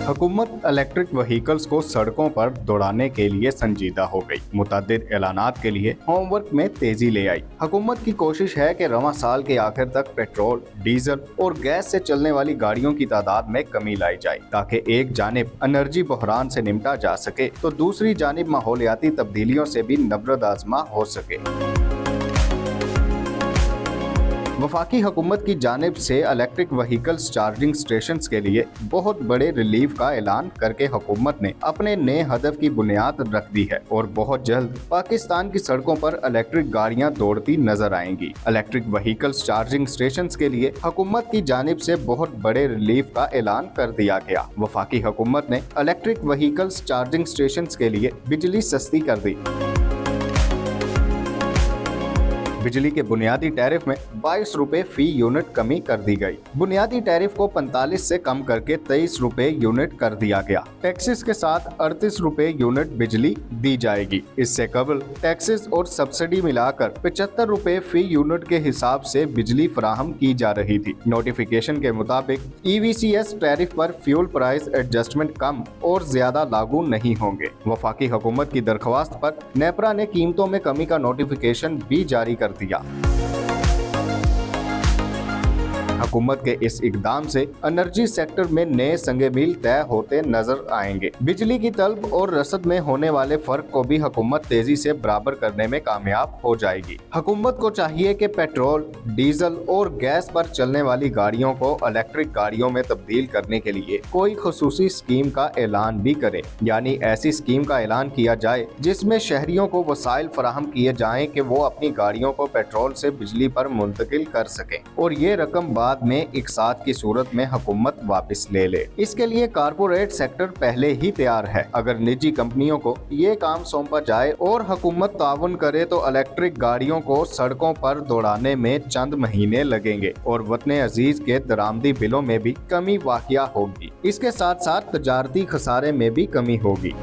हुकूमत electric vehicles को सड़कों पर दौड़ाने के लिए संजीदा हो गई। मुतअद्दिद ऐलानात के लिए होमवर्क में तेजी ले आई। हुकूमत की कोशिश है कि रवां साल के आखिर तक पेट्रोल, डीजल और गैस से चलने वाली गाड़ियों की तादाद में कमी लाई जाए, ताकि एक जानिब एनर्जी बहरान से निपटा जा सके तो दूसरी जानिब माहौलियाती तब्दीलियों से भी नबरद आजमा हो सके। वफाकी हुकूमत की जानिब से इलेक्ट्रिक व्हीकल्स चार्जिंग स्टेशन के लिए बहुत बड़े रिलीफ का ऐलान करके हुकूमत ने अपने नए हदफ की बुनियाद रख दी है और बहुत जल्द पाकिस्तान की सड़कों पर इलेक्ट्रिक गाड़ियां दौड़ती नजर आएंगी। इलेक्ट्रिक व्हीकल्स चार्जिंग स्टेशन के लिए हुकूमत की जानिब से बहुत बड़े रिलीफ का ऐलान कर दिया गया। वफाकी हुकूमत ने इलेक्ट्रिक व्हीकल्स चार्जिंग स्टेशन के लिए बिजली सस्ती कर दी। बिजली के बुनियादी टैरिफ में 22 रुपए फी यूनिट कमी कर दी गई। बुनियादी टैरिफ को 45 से कम करके 23 रुपए यूनिट कर दिया गया। टैक्सेस के साथ 38 रुपए यूनिट बिजली दी जाएगी। इससे कबल टैक्सेस और सब्सिडी मिलाकर 75 रुपए फी यूनिट के हिसाब से बिजली फराहम की जा रही थी। नोटिफिकेशन के मुताबिक EVCS टैरिफ पर फ्यूल प्राइस एडजस्टमेंट कम और ज्यादा लागू नहीं होंगे। वफाकी हुकूमत की दरख्वास्त पर नेपरा ने कीमतों में कमी का नोटिफिकेशन भी जारी कर दिया। हुकूमत के इस इकदाम से एनर्जी सेक्टर में नए संगे मील तय होते नजर आएंगे। बिजली की तलब और रसद में होने वाले फर्क को भी हुकूमत तेजी से बराबर करने में कामयाब हो जाएगी। हुकूमत को चाहिए कि पेट्रोल, डीजल और गैस पर चलने वाली गाड़ियों को इलेक्ट्रिक गाड़ियों में तब्दील करने के लिए कोई खुसूसी स्कीम का ऐलान भी करे, यानी ऐसी स्कीम का ऐलान किया जाए जिसमें शहरियों को वसाइल फराहम किए जाएं कि वो अपनी गाड़ियों को पेट्रोल से बिजली पर मुंतकिल कर सकें और ये रकम बाद में इकसात की सूरत में हुकूमत वापस ले ले। इसके लिए कारपोरेट सेक्टर पहले ही तैयार है। अगर निजी कंपनियों को ये काम सौंपा जाए और हुकूमत ताउन करे तो इलेक्ट्रिक गाड़ियों को सड़कों पर दौड़ाने में चंद महीने लगेंगे और वतन अजीज के दरामदी बिलों में भी कमी वाक़िया होगी। इसके साथ साथ तजारती खसारे में भी कमी होगी।